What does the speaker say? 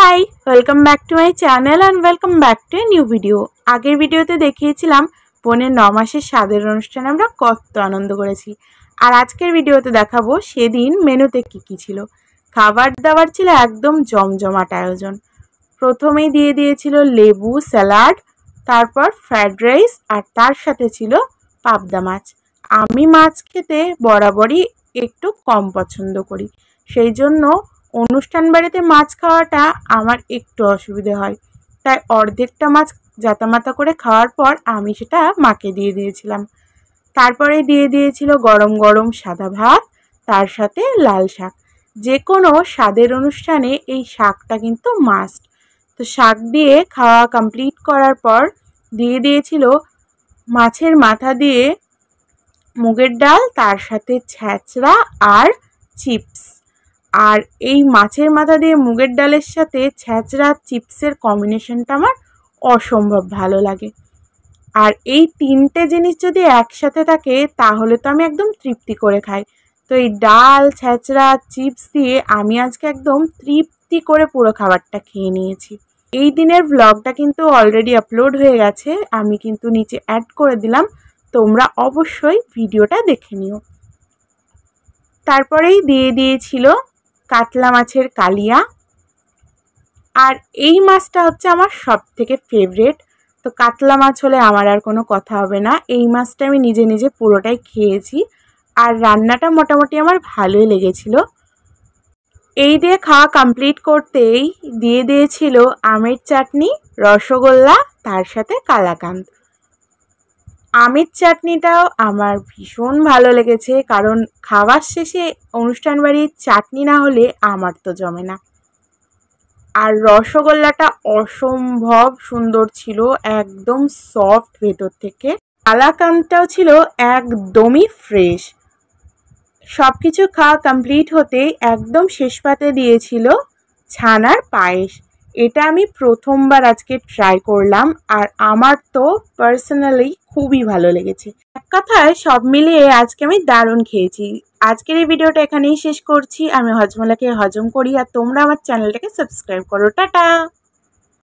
High, welcome back to my channel and welcome back to a new video. আগের ভিডিওতে দেখিয়েছিলাম বোনের 9 মাসের স্বাদের অনুষ্ঠানে আমরা কত আনন্দ করেছি। আর আজকের ভিডিওতে দেখাবো সেদিন মেনুতে কী ছিল। খাবার দাবার ছিল একদম জমজমাট আয়োজন। প্রথমেই দিয়ে দিয়েছিল লেবু স্যালাড, তারপর ফ্রায়েড রাইস, আর তার সাথে ছিল পাবদা মাছ। আমি মাছ খেতে বরাবরই একটু কম পছন্দ করি, সেই জন্য অনুষ্ঠান বাড়িতে মাছ খাওয়াটা আমার একটু অসুবিধে হয়, তাই অর্ধেকটা মাছ জাতামাতা করে খাওয়ার পর আমি সেটা মাকে দিয়ে দিয়েছিলাম। তারপরে দিয়ে দিয়েছিল গরম গরম সাদা ভাত, তার সাথে লাল শাক। যে কোনো স্বাদের অনুষ্ঠানে এই শাকটা কিন্তু মাস্ট। তো শাক দিয়ে খাওয়া কমপ্লিট করার পর দিয়ে দিয়েছিল মাছের মাথা দিয়ে মুগের ডাল, তার সাথে ছ্যাঁচড়া আর চিপস। আর এই মাছের মাথা দিয়ে মুগের ডালের সাথে ছ্যাঁচড়া চিপসের কম্বিনেশনটা আমার অসম্ভব ভালো লাগে। আর এই তিনটে জিনিস যদি একসাথে থাকে তাহলে তো আমি একদম তৃপ্তি করে খাই। তো এই ডাল, ছ্যাঁচড়া, চিপস দিয়ে আমি আজকে একদম তৃপ্তি করে পুরো খাবারটা খেয়ে নিয়েছি। এই দিনের ভ্লগটা কিন্তু অলরেডি আপলোড হয়ে গেছে, আমি কিন্তু নিচে অ্যাড করে দিলাম, তোমরা অবশ্যই ভিডিওটা দেখে নিও। তারপরেই দিয়ে দিয়েছিল কাতলা মাছের কালিয়া। আর এই মাছটা হচ্ছে আমার সব থেকে ফেভারিট। তো কাতলা মাছ হলে আমার আর কোনো কথা হবে না। এই মাছটা আমি নিজে নিজে পুরোটাই খেয়েছি, আর রান্নাটা মোটামুটি আমার ভালোই লেগেছিল। এই দিয়ে খাওয়া কমপ্লিট করতেই দিয়ে দিয়েছিল আমের চাটনি, রসগোল্লা, তার সাথে কালাকাঁদ। আমের চাটনিটাও আমার ভীষণ ভালো লেগেছে, কারণ খাওয়ার শেষে অনুষ্ঠান বাড়ির চাটনি না হলে আমার তো জমে না। আর রসগোল্লাটা অসম্ভব সুন্দর ছিল, একদম সফট ভেতর থেকে। কালাকাঁদটাও ছিল একদমই ফ্রেশ। সব কিছু খাওয়া কমপ্লিট হতে একদম শেষ পাতে দিয়েছিল ছানার পায়েস। এটা আমি প্রথমবার আজকে ট্রাই করলাম, আর আমার তো পার্সোনালি খুবই ভালো লেগেছে। এক কথায় সব মিলিয়ে আজকে আমি দারুণ খেয়েছি। আজকের এই ভিডিওটা এখানেই শেষ করছি। আমি হজমলাকে হজম করি, আর তোমরা আমার চ্যানেলটাকে সাবস্ক্রাইব করো। টাটা।